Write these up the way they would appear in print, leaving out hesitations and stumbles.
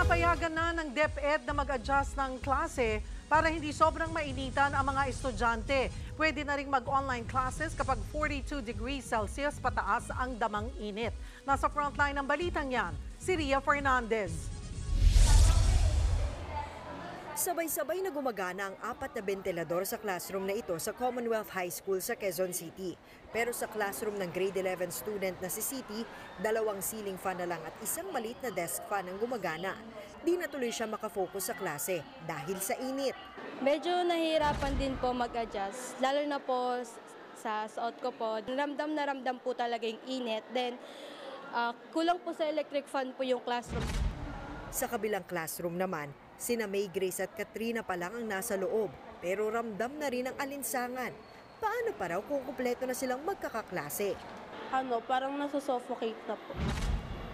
Pinapayagan na ng DepEd na mag-adjust ng klase para hindi sobrang mainitan ang mga estudyante. Pwede na ring mag-online classes kapag 42 degrees Celsius pataas ang damang init. Nasa frontline ng balitang yan, si Ria Fernandez. Sabay-sabay na gumagana ang 4 na bentilador sa classroom na ito sa Commonwealth High School sa Quezon City. Pero sa classroom ng grade 11 student na si City, 2 ceiling fan na lang at isang maliit na desk fan ang gumagana. Di na tuloy siya makafocus sa klase dahil sa init. Medyo nahihirapan din po mag-adjust, lalo na po sa suot ko po. Ramdam na ramdam po talaga yung init. Then, kulang po sa electric fan po yung classroom. Sa kabilang classroom naman, sina May Grace at Katrina pa lang ang nasa loob, pero ramdam na rin ang alinsangan. Paano pa raw kung kumpleto na silang magkakaklase? Parang nasusuffocate na po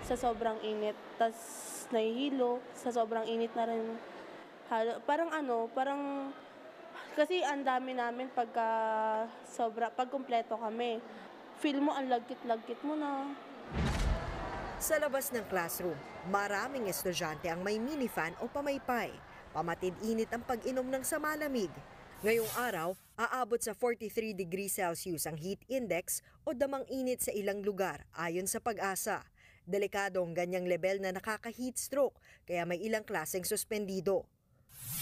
sa sobrang init. Tas nahihilo, sa sobrang init na rin. Parang kasi ang dami namin pag kumpleto kami. Feel mo ang lagkit-lagkit mo na. Sa labas ng classroom, maraming estudyante ang may mini-fan o pamaypay. Pamatid-init ang pag-inom ng samalamig. Ngayong araw, aabot sa 43 degrees Celsius ang heat index o damang init sa ilang lugar ayon sa Pag-asa. Delikado ang ganyang level na nakaka-heat stroke kaya may ilang klaseng suspendido.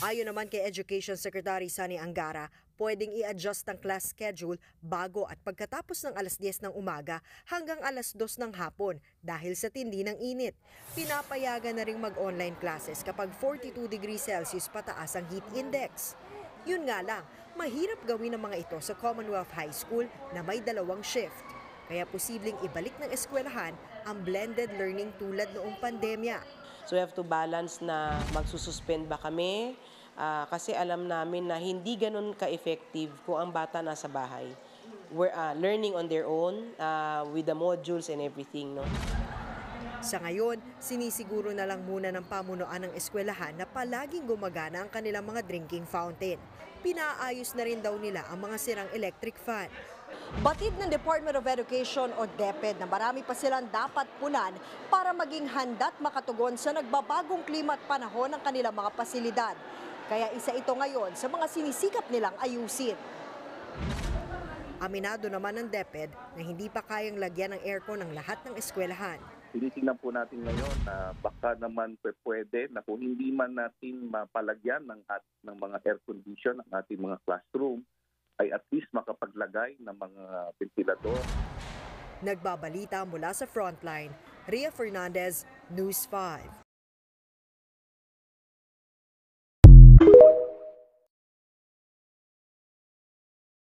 Ayon naman kay Education Secretary Sani Angara, pwedeng i-adjust ang class schedule bago at pagkatapos ng alas 10 ng umaga hanggang alas 2 ng hapon dahil sa tindi ng init. Pinapayagan na ring mag-online classes kapag 42 degrees Celsius pataas ang heat index. Yun nga lang, mahirap gawin ang mga ito sa Commonwealth High School na may 2 shift. Kaya posibleng ibalik ng eskwelahan ang blended learning tulad noong pandemya. So we have to balance na magsususpend ba kami kasi alam namin na hindi ganun ka-effective kung ang bata nasa bahay. We're learning on their own with the modules and everything. No? Sa ngayon, sinisiguro na lang muna ng pamunuan ng eskwelahan na palaging gumagana ang kanilang mga drinking fountain. Pinaayos na rin daw nila ang mga sirang electric fan. Batid ng Department of Education o DepEd na marami pa silang dapat punan para maging handa't makatugon sa nagbabagong klima at panahon ng kanilang mga pasilidad. Kaya isa ito ngayon sa mga sinisikap nilang ayusin. Aminado naman ng DepEd na hindi pa kayang lagyan ng aircon ang lahat ng eskwelahan. Tinitingnan po natin ngayon na baka naman pwede na kung hindi man natin mapalagyan ng mga air condition ang ating mga classroom, ay at least makapaglagay ng mga ventilador. Nagbabalita mula sa Frontline, Ria Fernandez, News 5.